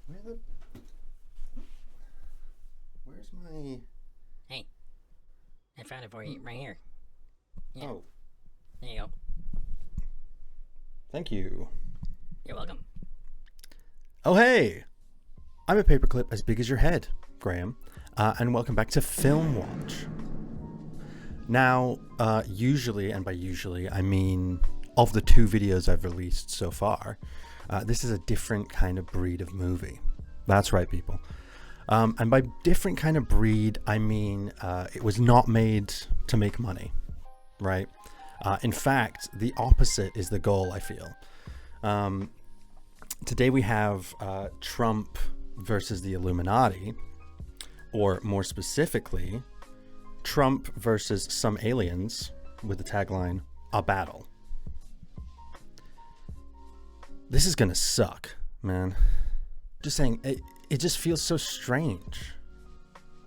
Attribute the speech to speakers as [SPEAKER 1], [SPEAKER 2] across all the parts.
[SPEAKER 1] Where the... Where's my...
[SPEAKER 2] Hey, I found it for you right here. Yeah,
[SPEAKER 1] Oh,
[SPEAKER 2] there you go.
[SPEAKER 1] thank you.
[SPEAKER 2] You're welcome.
[SPEAKER 1] Oh, hey! I'm a paperclip as big as your head, Graham, and welcome back to FILMWATCH. Now, usually, and by usually, I mean of the 2 videos I've released so far, this is a different kind of breed of movie. That's right, people. And by different kind of breed, I mean it was not made to make money, right? In fact, the opposite is the goal, I feel. Today we have Trump versus the Illuminati, or more specifically, Trump versus some aliens with the tagline, "A battle." This is gonna suck, man. Just saying, it just feels so strange.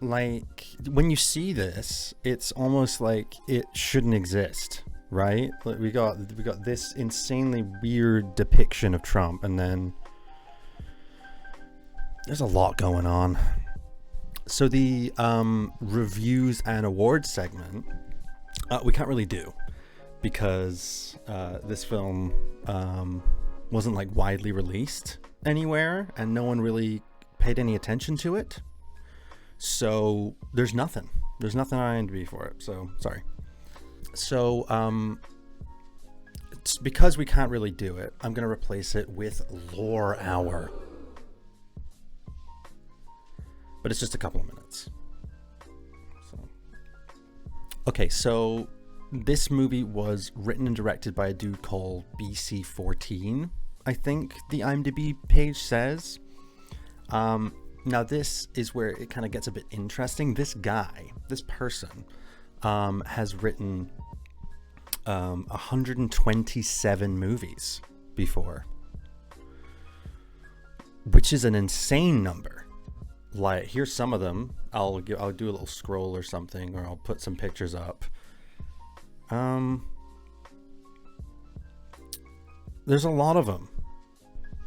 [SPEAKER 1] Like, when you see this, it's almost like it shouldn't exist, right? Like, we got this insanely weird depiction of Trump, and then there's a lot going on. So the reviews and awards segment, we can't really do because this film wasn't like widely released anywhere, and no one really paid any attention to it. So there's nothing on IMDb for it. So sorry. So it's because we can't really do it, I'm gonna replace it with Lore Hour. But it's just a couple of minutes. Okay, so this movie was written and directed by a dude called BC14, I think the IMDb page says. Now this is where it kind of gets a bit interesting. This person, has written 127 movies before, which is an insane number. Like, here's some of them. I'll do a little scroll or something, or I'll put some pictures up. There's a lot of them.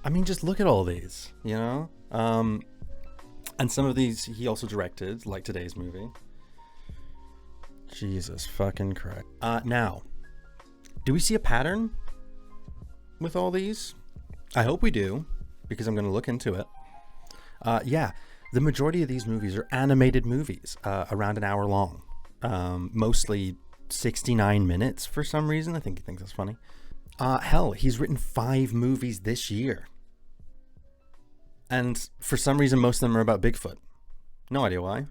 [SPEAKER 1] I mean, just look at all these, you know? And some of these he also directed, like today's movie. Jesus fucking Christ. Now, do we see a pattern with all these? I hope we do, because I'm going to look into it. Yeah, the majority of these movies are animated movies, around an hour long. Mostly 69 minutes for some reason. I think he thinks that's funny. Hell, he's written 5 movies this year. And for some reason, most of them are about Bigfoot. No idea why.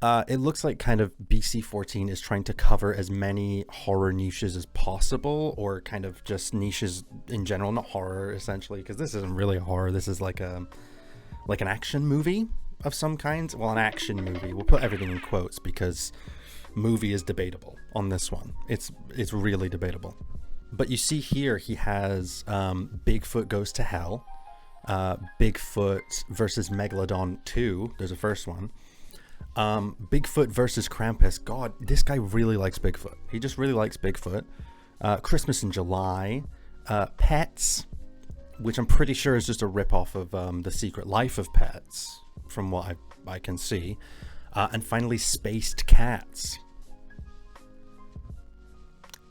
[SPEAKER 1] It looks like kind of BC14 is trying to cover as many horror niches as possible, or kind of just niches in general, not horror essentially, because this isn't really a horror. This is like an action movie of some kind. Well, an action movie. We'll put everything in quotes because movie is debatable on this one. It's really debatable. But you see here he has Bigfoot Goes to Hell, Bigfoot versus Megalodon 2. There's a first one. Bigfoot versus Krampus. God, this guy really likes Bigfoot. He just really likes Bigfoot. Christmas in July. Pets, which I'm pretty sure is just a ripoff of The Secret Life of Pets, from what I can see. And finally, Spaced Cats.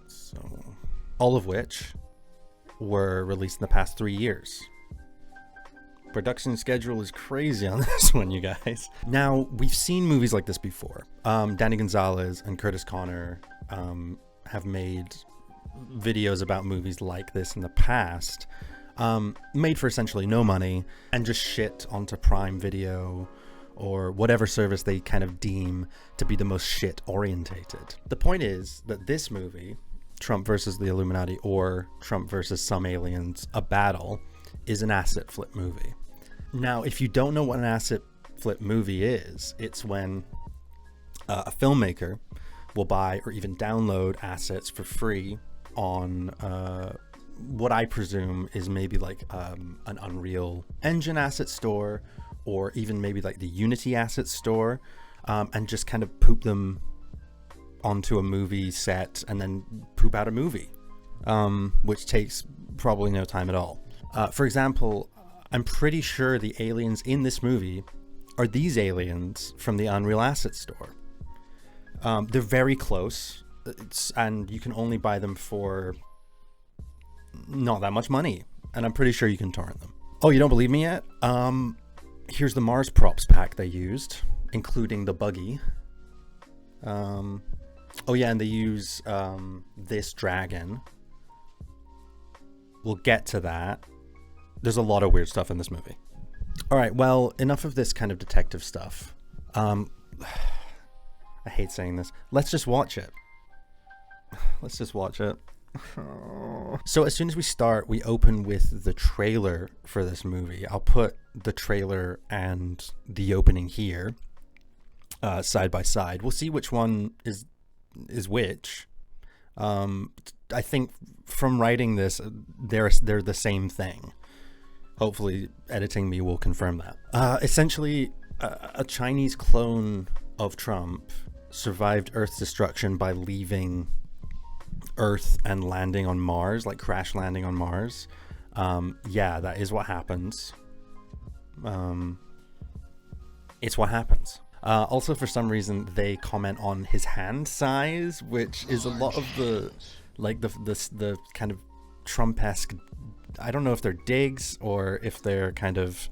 [SPEAKER 1] So, all of which were released in the past 3 years. Production schedule is crazy on this one, you guys. Now, we've seen movies like this before. Danny Gonzalez and Curtis Connor have made videos about movies like this in the past, made for essentially no money, and just shit onto Prime Video or whatever service they kind of deem to be the most shit orientated. The point is that this movie, Trump versus the Illuminati, or Trump versus some aliens, A Battle, is an asset flip movie. Now, if you don't know what an asset flip movie is, it's when a filmmaker will buy or even download assets for free on what I presume is maybe like an Unreal Engine asset store, or even maybe like the Unity asset store, and just kind of poop them onto a movie set and then poop out a movie, which takes probably no time at all. For example, I'm pretty sure the aliens in this movie are these aliens from the Unreal Asset store. They're very close, and you can only buy them for not that much money, and I'm pretty sure you can torrent them. Oh, you don't believe me yet? Here's the Mars props pack they used, including the buggy. Oh yeah, and they use this dragon. We'll get to that. There's a lot of weird stuff in this movie. All right, well, enough of this kind of detective stuff. I hate saying this. Let's just watch it. Let's just watch it. So as soon as we start, we open with the trailer for this movie. I'll put the trailer and the opening here side by side. We'll see which one is which. I think from writing this, they're the same thing. Hopefully editing me will confirm that. Essentially, a Chinese clone of Trump survived Earth's destruction by leaving Earth and landing on Mars, like crash landing on Mars. Yeah, that is what happens. It's what happens. Also, for some reason, they comment on his hand size, which is a lot of the, like the kind of Trump-esque. I don't know if they're digs or if they're kind of,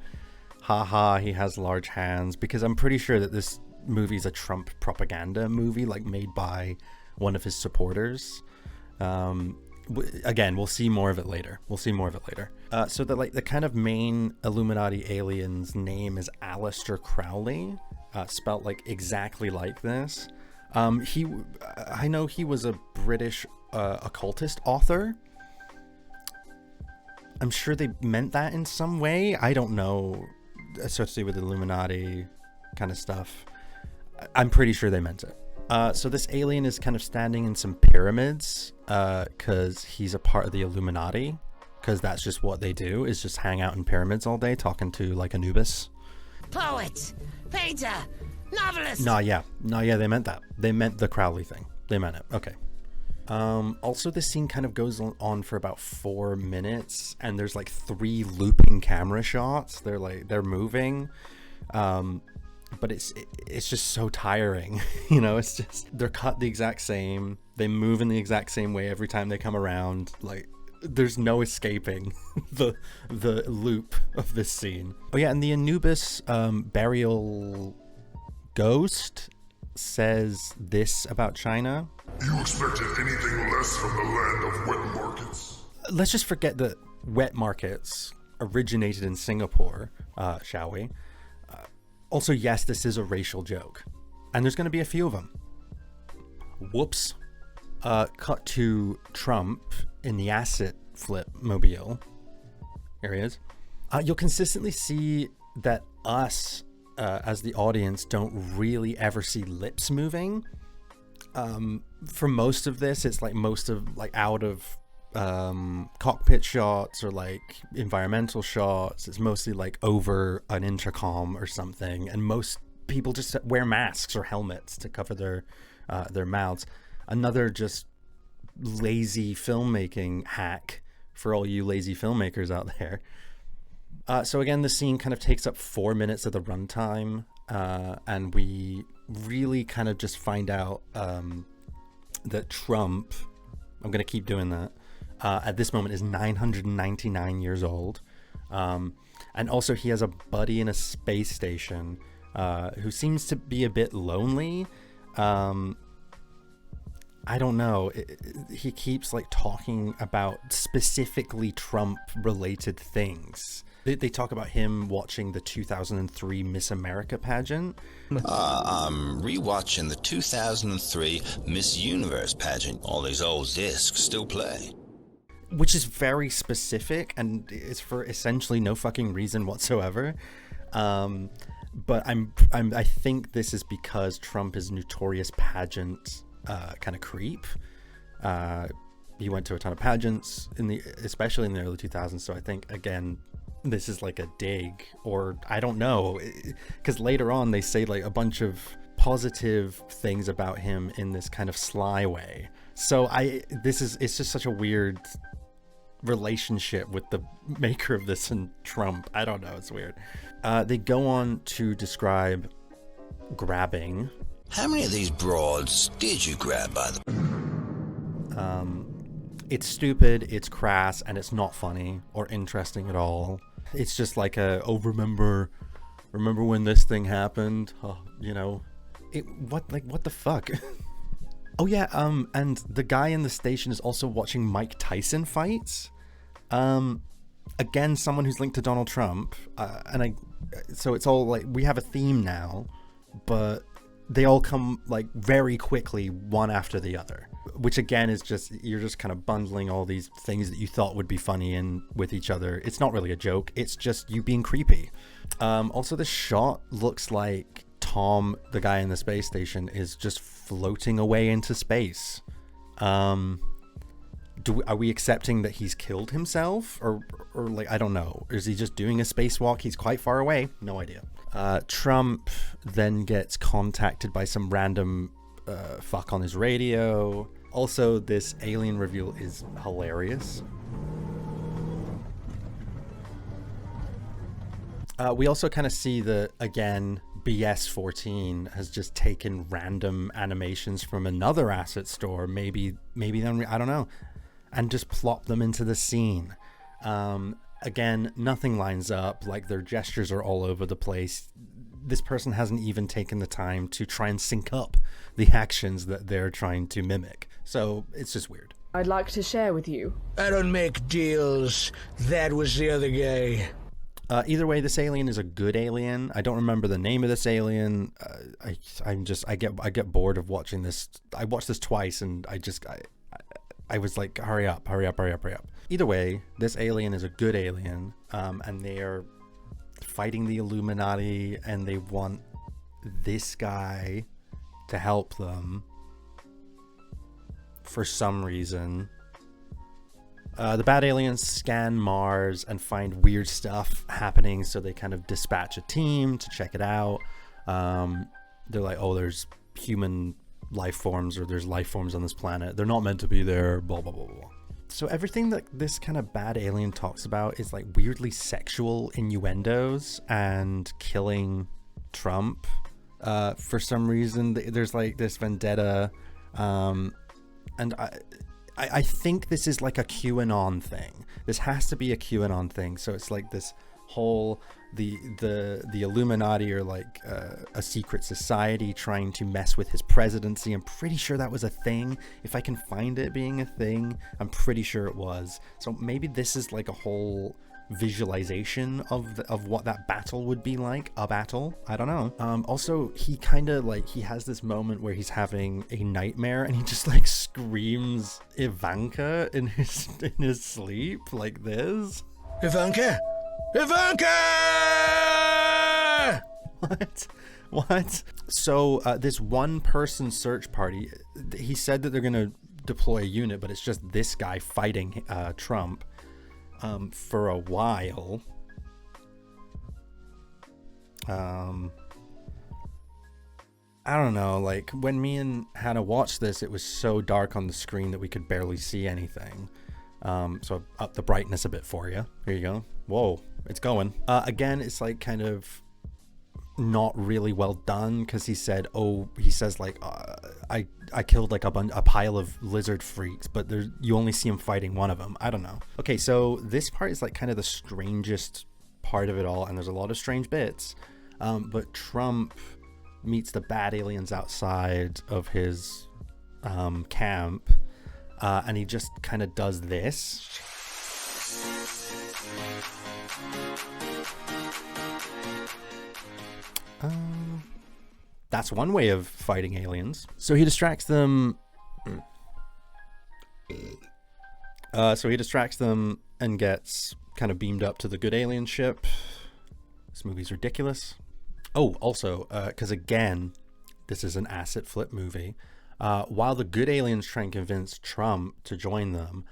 [SPEAKER 1] haha, he has large hands, because I'm pretty sure that this movie is a Trump propaganda movie, like made by one of his supporters. Again, we'll see more of it later. So the kind of main Illuminati alien's name is Aleister Crowley, spelt like exactly like this. I know he was a British occultist author. I'm sure they meant that in some way. I don't know, associated with the Illuminati kind of stuff. I'm pretty sure they meant it. So this alien is kind of standing in some pyramids because he's a part of the Illuminati, because that's just what they do, is just hang out in pyramids all day talking to like Anubis.
[SPEAKER 2] Poet, painter, novelist.
[SPEAKER 1] No, yeah, they meant that. They meant the Crowley thing. They meant it. Okay. Also, this scene kind of goes on for about 4 minutes, and there's like 3 looping camera shots. They're moving. But it's just so tiring. You know, it's just, they're cut the exact same. They move in the exact same way every time they come around. Like, there's no escaping the loop of this scene. Oh yeah, and the Anubis burial ghost says this about China.
[SPEAKER 3] You expected anything less from the land of wet markets?
[SPEAKER 1] Let's just forget that wet markets originated in Singapore, shall we? Also, yes, this is a racial joke, and there's going to be a few of them. Whoops. Cut to Trump in the asset flip mobile. Here he is. You'll consistently see that us, as the audience, don't really ever see lips moving. For most of this, it's like out of cockpit shots or like environmental shots. It's mostly like over an intercom or something, and most people just wear masks or helmets to cover their mouths. Another just lazy filmmaking hack for all you lazy filmmakers out there. So again, the scene kind of takes up 4 minutes of the runtime, and we really kind of just find out that Trump, I'm going to keep doing that, at this moment is 999 years old. And also he has a buddy in a space station who seems to be a bit lonely. I don't know. He keeps like talking about specifically Trump related things. They talk about him watching the 2003 Miss America pageant.
[SPEAKER 4] I'm rewatching the 2003 Miss Universe pageant. All these old discs still play.
[SPEAKER 1] Which is very specific, and it's for essentially no fucking reason whatsoever. But I think this is because Trump is notorious pageant kind of creep. He went to a ton of pageants especially in the early 2000s. So I think again, this is like a dig, or I don't know, because later on they say like a bunch of positive things about him in this kind of sly way. So it's just such a weird relationship with the maker of this and Trump. I don't know. It's weird. They go on to describe grabbing.
[SPEAKER 4] How many of these broads did you grab by the...
[SPEAKER 1] It's stupid, it's crass, and it's not funny or interesting at all. It's just like remember when this thing happened? Oh, you know, what the fuck? Oh yeah, and the guy in the station is also watching Mike Tyson fights. Again, someone who's linked to Donald Trump, so it's all like, we have a theme now, but they all come like very quickly, one after the other, which again is just, you're just kind of bundling all these things that you thought would be funny in with each other. It's not really a joke, it's just you being creepy. Also, the shot looks like Tom, the guy in the space station, is just floating away into space. Are we accepting that he's killed himself, or like, I don't know, is he just doing a spacewalk? He's quite far away, no idea. Trump then gets contacted by some random fuck on his radio. Also, this alien reveal is hilarious. We also kind of see that, again, BS14 has just taken random animations from another asset store, maybe then, I don't know, and just plop them into the scene. Again, nothing lines up, like their gestures are all over the place. This person hasn't even taken the time to try and sync up the actions that they're trying to mimic. So it's just weird.
[SPEAKER 5] I'd like to share with you.
[SPEAKER 6] I don't make deals. That was the other guy.
[SPEAKER 1] Either way, this alien is a good alien. I don't remember the name of this alien. I get bored of watching this. I watched this twice and I was like, hurry up. Either way, this alien is a good alien, and they are fighting the Illuminati, and they want this guy to help them for some reason. The bad aliens scan Mars and find weird stuff happening, so they kind of dispatch a team to check it out. They're like, oh, there's human life forms, or there's life forms on this planet. They're not meant to be there, blah, blah, blah, blah. So everything that this kind of bad alien talks about is like weirdly sexual innuendos and killing Trump. For some reason, there's like this vendetta. And I think this is like a QAnon thing. This has to be a QAnon thing. So it's like this whole, the Illuminati are like a secret society trying to mess with his presidency. I'm pretty sure that was a thing. If I can find it being a thing, I'm pretty sure it was. So maybe this is like a whole visualization of what that battle would be like, a battle. I don't know. Also, he kind of like, he has this moment where he's having a nightmare and he just like screams Ivanka in his sleep like this.
[SPEAKER 6] Ivanka!
[SPEAKER 1] What? So this one person search party, he said that they're gonna deploy a unit, but it's just this guy fighting Trump for a while. I don't know, like when me and Hannah watched this, it was so dark on the screen that we could barely see anything. So up the brightness a bit for you. Here you go. Whoa, it's going. Again, it's like kind of not really well done, because he says like, I killed like a pile of lizard freaks, but you only see him fighting one of them. I don't know. Okay, so this part is like kind of the strangest part of it all, and there's a lot of strange bits. But Trump meets the bad aliens outside of his camp, and he just kind of does this. That's one way of fighting aliens. So he distracts them. And gets kind of beamed up to the good alien ship. This movie's ridiculous. Oh, also, because again, this is an asset flip movie. While the good aliens try and convince Trump to join them,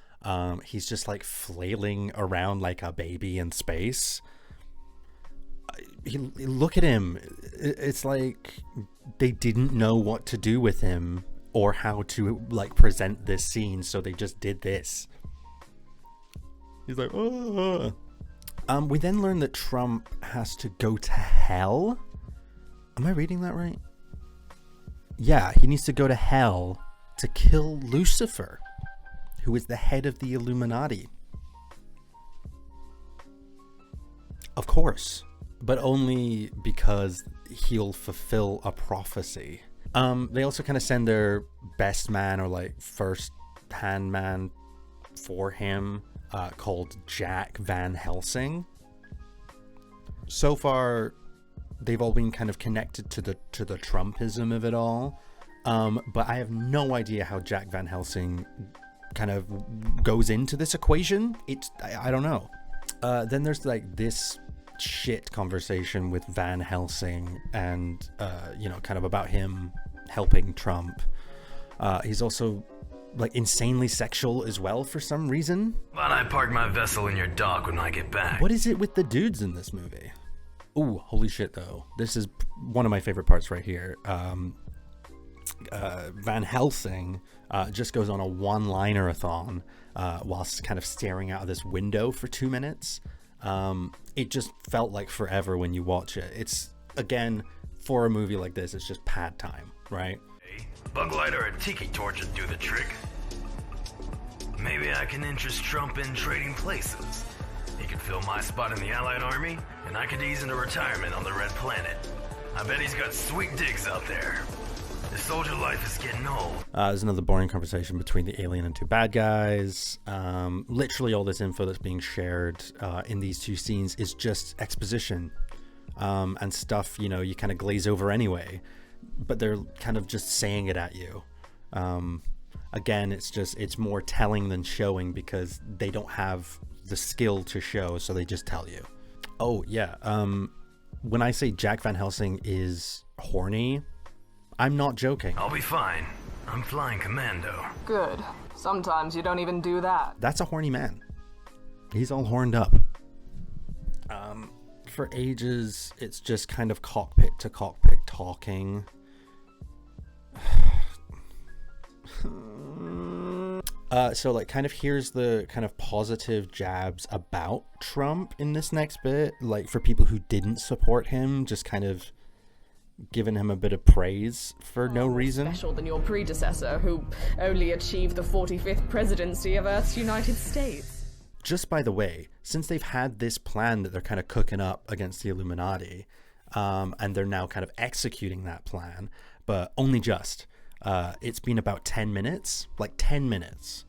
[SPEAKER 1] he's just like flailing around like a baby in space. Look at him. It's like they didn't know what to do with him or how to like present this scene, so they just did this. He's like, oh. We then learn that Trump has to go to hell. Am I reading that right? Yeah, he needs to go to hell to kill Lucifer, who is the head of the Illuminati. Of course, but only because he'll fulfill a prophecy. They also kind of send their best man, or like first hand man for him, called Jack Van Helsing. So far, they've all been kind of connected to the Trumpism of it all, but I have no idea how Jack Van Helsing kind of goes into this equation. I don't know. Then there's like this shit conversation with Van Helsing, and kind of about him helping Trump. He's also like insanely sexual as well for some reason.
[SPEAKER 5] Why don't I park my vessel in your dock when I get back?
[SPEAKER 1] What is it with the dudes in this movie? Ooh, holy shit though. This is one of my favorite parts right here. Van Helsing just goes on a one-liner-a-thon whilst kind of staring out of this window for 2 minutes. It just felt like forever when you watch it. It's, again, for a movie like this, it's just pad time, right?
[SPEAKER 5] Bug light or a tiki torch would do the trick. Maybe I can interest Trump in trading places. He could fill my spot in the Allied Army, and I could ease into retirement on the Red Planet. I bet he's got sweet digs out there. The soldier life is getting old.
[SPEAKER 1] There's another boring conversation between the alien and two bad guys. Literally all this info that's being shared in these two scenes is just exposition and stuff, you kind of glaze over anyway. But they're kind of just saying it at you. Again, it's more telling than showing because they don't have the skill to show, so they just tell you. Oh, yeah. When I say Jack Van Helsing is horny, I'm not joking.
[SPEAKER 5] I'll be fine. I'm flying commando.
[SPEAKER 7] Good. Sometimes you don't even do that.
[SPEAKER 1] That's a horny man. He's all horned up. For ages, it's just kind of cockpit to cockpit talking. So like kind of here's the kind of positive jabs about Trump in this next bit, like for people who didn't support him, just kind of giving him a bit of praise for no reason.
[SPEAKER 7] Special than your predecessor, who only achieved the 45th presidency of Earth's United States.
[SPEAKER 1] Just by the way, since they've had this plan that they're kind of cooking up against the Illuminati, and they're now kind of executing that plan, but only just. It's been about 10 minutes, like 10 minutes.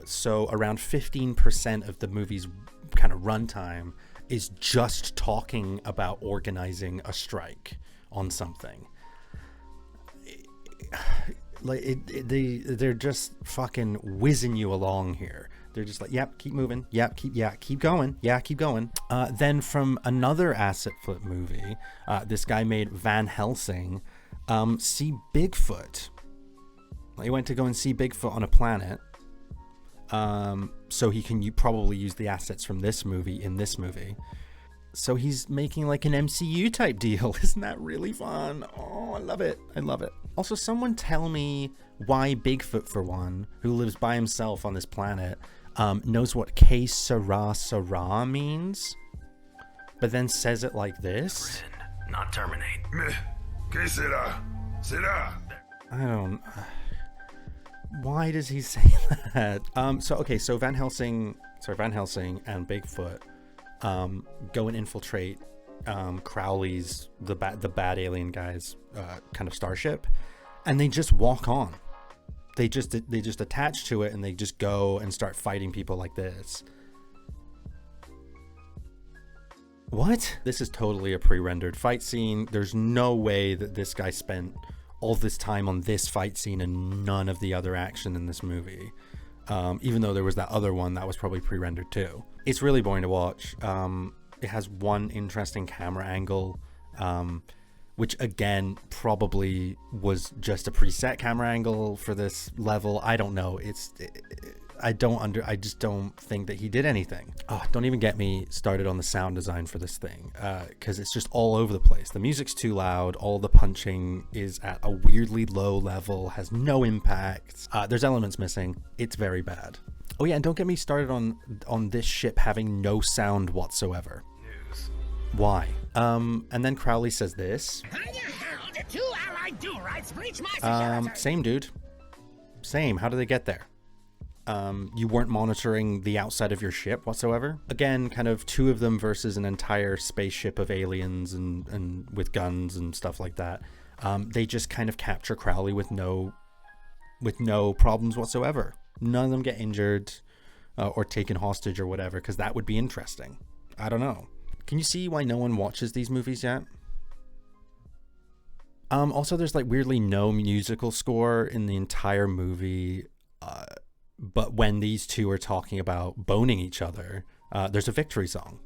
[SPEAKER 1] So around 15% of the movie's kind of runtime is just talking about organizing a strike on something. Like they're just fucking whizzing you along here. They're just like, yep, keep moving. Yep, keep going. Yeah, keep going. Then from another asset flip movie, this guy made Van Helsing see Bigfoot. He went to go and see Bigfoot on a planet. So he can probably use the assets from this movie in this movie. So he's making like an MCU type deal. Isn't that really fun? Oh, I love it. I love it. Also, someone tell me why Bigfoot, for one, who lives by himself on this planet, knows what que sera sera means, but then says it like this.
[SPEAKER 5] Not terminate.
[SPEAKER 3] Que sera? Sera?
[SPEAKER 1] I don't... Why does he say that? So Van Helsing and Bigfoot go and infiltrate Crowley's, the bad alien guy's kind of starship, and they just walk on. They just attach to it and they just go and start fighting people like this. What? This is totally a pre-rendered fight scene. There's no way that this guy spent all this time on this fight scene and none of the other action in this movie. Even though there was that other one that was probably pre-rendered too. It's really boring to watch. It has one interesting camera angle, which again probably was just a preset camera angle for this level. I don't know. I just don't think that he did anything. Oh, don't even get me started on the sound design for this thing, because it's just all over the place. The music's too loud. All the punching is at a weirdly low level, has no impact. There's elements missing. It's very bad. Oh yeah, and don't get me started on this ship having no sound whatsoever.
[SPEAKER 5] News.
[SPEAKER 1] Why? And then Crowley says this.
[SPEAKER 8] How the hell did two allied do-rights breach my security?
[SPEAKER 1] Same dude. Same. How did they get there? You weren't monitoring the outside of your ship whatsoever. Again, kind of two of them versus an entire spaceship of aliens and with guns and stuff like that. They just kind of capture Crowley with no problems whatsoever. None of them get injured or taken hostage or whatever, because that would be interesting. I don't know. Can you see why no one watches these movies yet? Also, there's like weirdly no musical score in the entire movie. But when these two are talking about boning each other, there's a victory song.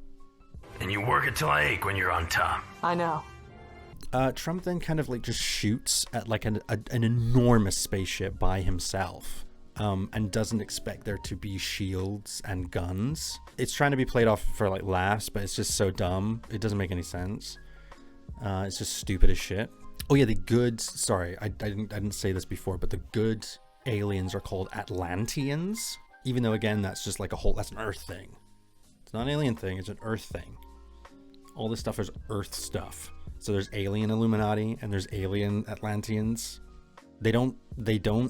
[SPEAKER 5] And you work it till I ache when you're on top.
[SPEAKER 7] I know.
[SPEAKER 1] Trump then kind of like just shoots at like an enormous spaceship by himself, and doesn't expect there to be shields and guns. It's trying to be played off for like laughs, but it's just so dumb. It doesn't make any sense. It's just stupid as shit. Oh yeah, the good. Sorry, I didn't say this before, but the good aliens are called Atlanteans, even though again that's just like that's an Earth thing. It's not an alien thing, it's an Earth thing. All this stuff is Earth stuff. So there's alien Illuminati and there's alien Atlanteans. They don't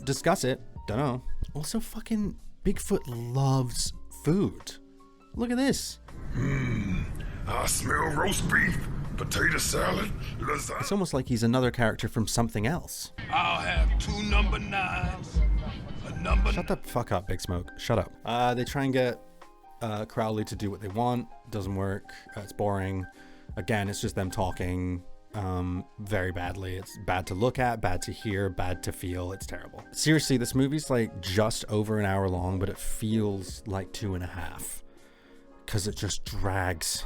[SPEAKER 1] discuss it. Don't know. Also, fucking Bigfoot loves food. Look at this.
[SPEAKER 3] I smell roast beef, potato salad, lasagna.
[SPEAKER 1] It's almost like he's another character from something else.
[SPEAKER 3] I'll have 2 number 9s, a number.
[SPEAKER 1] Shut the fuck up, Big Smoke. Shut up. They try and get Crowley to do what they want. Doesn't work. It's boring. Again, it's just them talking very badly. It's bad to look at, bad to hear, bad to feel. It's terrible. Seriously, this movie's like just over an hour long, but it feels like 2.5 because it just drags.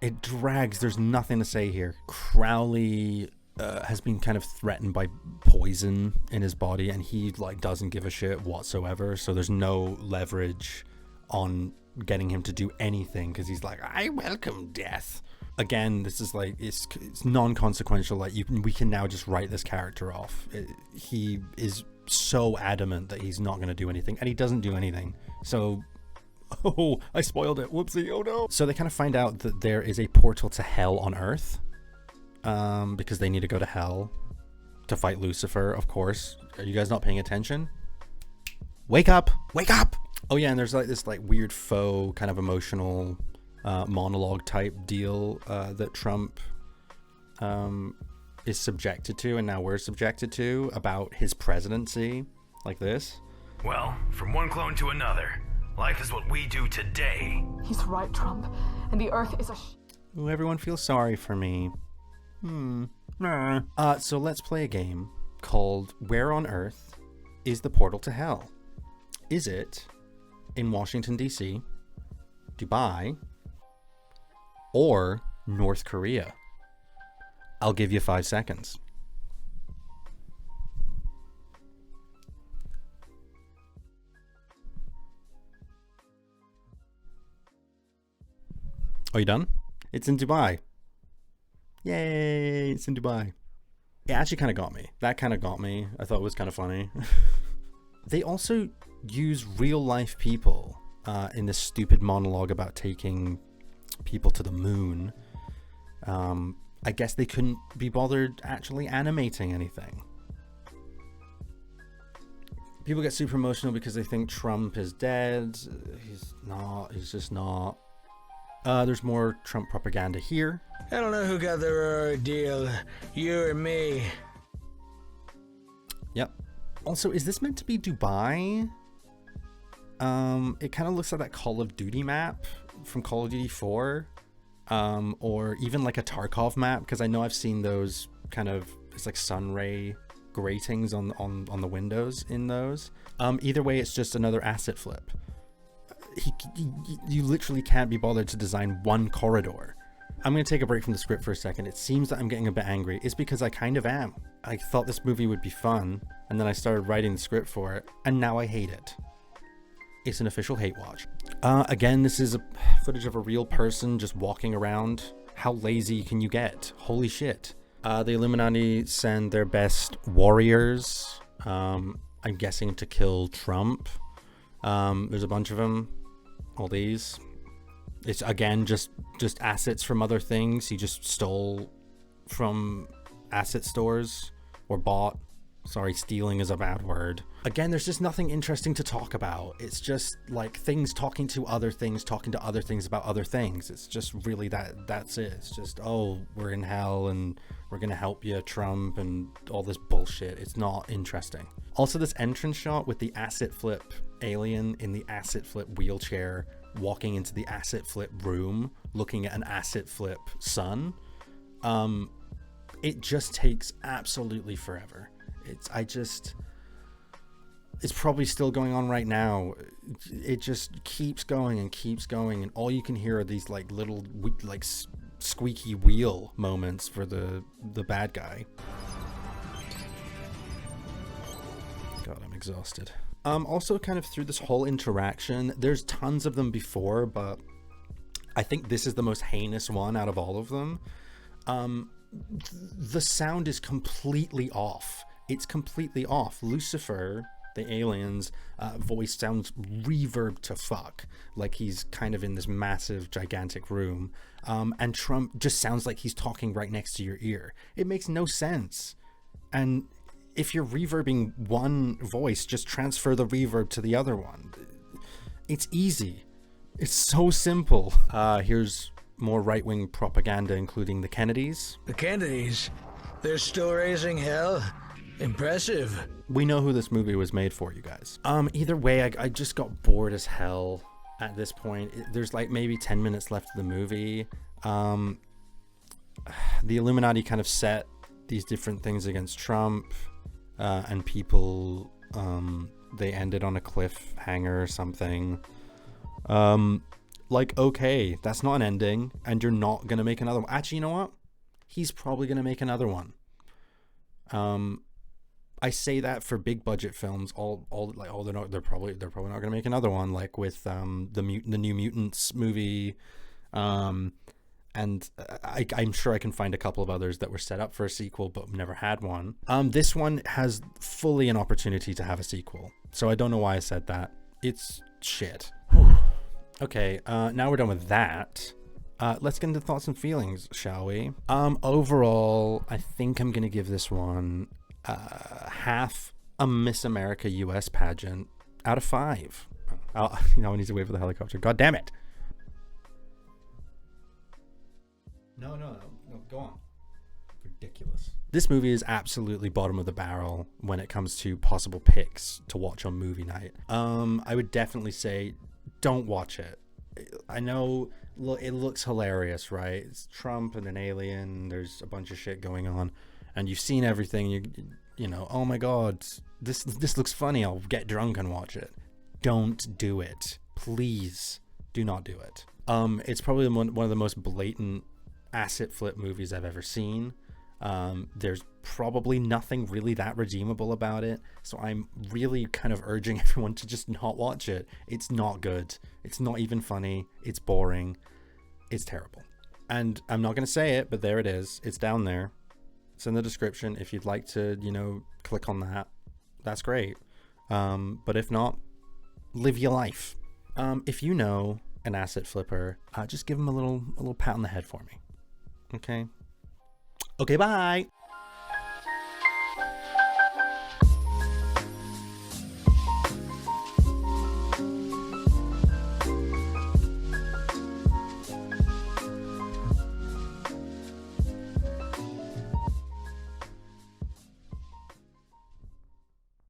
[SPEAKER 1] It drags. There's nothing to say here. Crowley has been kind of threatened by poison in his body, and he like doesn't give a shit whatsoever. So there's no leverage on getting him to do anything because he's like, I welcome death. Again, this is like it's non-consequential. Like we can now just write this character off. He is so adamant that he's not going to do anything, and he doesn't do anything. So. Oh, I spoiled it. Whoopsie. Oh no. So they kind of find out that there is a portal to hell on Earth. Because they need to go to hell to fight Lucifer, of course. Are you guys not paying attention? Wake up! Wake up! Oh yeah, and there's like this like weird faux kind of emotional monologue type deal that Trump is subjected to, and now we're subjected to, about his presidency, like this.
[SPEAKER 5] Well, from one clone to another. Life is what we do today.
[SPEAKER 7] He's right, Trump. And the Earth is a
[SPEAKER 1] Ooh, everyone feels sorry for me. So let's play a game called Where on Earth is the Portal to Hell? Is it in Washington, D.C., Dubai, or North Korea? I'll give you 5 seconds. Are you done? It's in Dubai. Yay, it's in Dubai. It actually kind of got me. That kind of got me. I thought it was kind of funny. They also use real life people in this stupid monologue about taking people to the moon. I guess they couldn't be bothered actually animating anything. People get super emotional because they think Trump is dead. He's not. He's just not. There's more Trump propaganda here.
[SPEAKER 6] I don't know who got the raw deal, you or me.
[SPEAKER 1] Yep. Also, is this meant to be Dubai? It kind of looks like that Call of Duty map from Call of Duty 4. Or even like a Tarkov map, because I know I've seen those kind of, it's like sun ray gratings on the windows in those. Either way, it's just another asset flip. You literally can't be bothered to design one corridor. I'm going to take a break from the script for a second. It seems that I'm getting a bit angry. It's because I kind of am. I thought this movie would be fun, and then I started writing the script for it, and now I hate it. It's an official hate watch. Again, this is a footage of a real person just walking around. How lazy can you get? Holy shit. The Illuminati send their best warriors, I'm guessing to kill Trump. There's a bunch of them. All these. It's again just assets from other things. He just stole from asset stores or bought. Sorry, stealing is a bad word. Again, there's just nothing interesting to talk about. It's just like things talking to other things about other things. It's just really that's it. It's just, oh, we're in hell and we're gonna help you, Trump, and all this bullshit. It's not interesting. Also, this entrance shot with the asset flip alien in the asset flip wheelchair walking into the asset flip room looking at an asset flip sun, it just takes absolutely forever. It's probably still going on right now. It just keeps going, and all you can hear are these like little like squeaky wheel moments for the bad guy. God, I'm exhausted. Also, kind of through this whole interaction, there's tons of them before, but I think this is the most heinous one out of all of them. The sound is completely off. It's completely off. Lucifer, the alien's voice sounds reverb to fuck, like he's kind of in this massive, gigantic room. And Trump just sounds like he's talking right next to your ear. It makes no sense. And if you're reverbing one voice, just transfer the reverb to the other one. It's easy. It's so simple. Here's more right-wing propaganda, including the Kennedys.
[SPEAKER 6] The Kennedys? They're still raising hell? Impressive.
[SPEAKER 1] We know who this movie was made for, you guys. Either way, I just got bored as hell at this point. There's like maybe 10 minutes left of the movie. The Illuminati kind of set these different things against Trump, and people, they ended on a cliffhanger or something. Like, okay, that's not an ending, and you're not gonna make another one. Actually, you know what? He's probably gonna make another one. I say that for big budget films, they're probably not gonna make another one, like with the New Mutants movie, and I'm sure I can find a couple of others that were set up for a sequel but never had one. This one has fully an opportunity to have a sequel, so I don't know why I said that. It's shit. Okay, now we're done with that. Let's get into thoughts and feelings, shall we? Overall, I think I'm gonna give this one half a Miss America US pageant out of 5. I need to wait for the helicopter. God damn it! No, go on. Ridiculous. This movie is absolutely bottom of the barrel when it comes to possible picks to watch on movie night. I would definitely say don't watch it. I know it looks hilarious, right? It's Trump and an alien. There's a bunch of shit going on, and you've seen everything. You know, oh my god, this looks funny. I'll get drunk and watch it. Don't do it, please. Do not do it. It's probably one of the most blatant asset flip movies I've ever seen. There's probably nothing really that redeemable about it, so I'm really kind of urging everyone to just not watch it. It's not good. It's not even funny. It's boring. It's terrible. And I'm not going to say it, but there it is. It's down there. It's in the description. If you'd like to, click on that, that's great. But if not, live your life. If you know an asset flipper, just give him a little pat on the head for me. Okay, bye.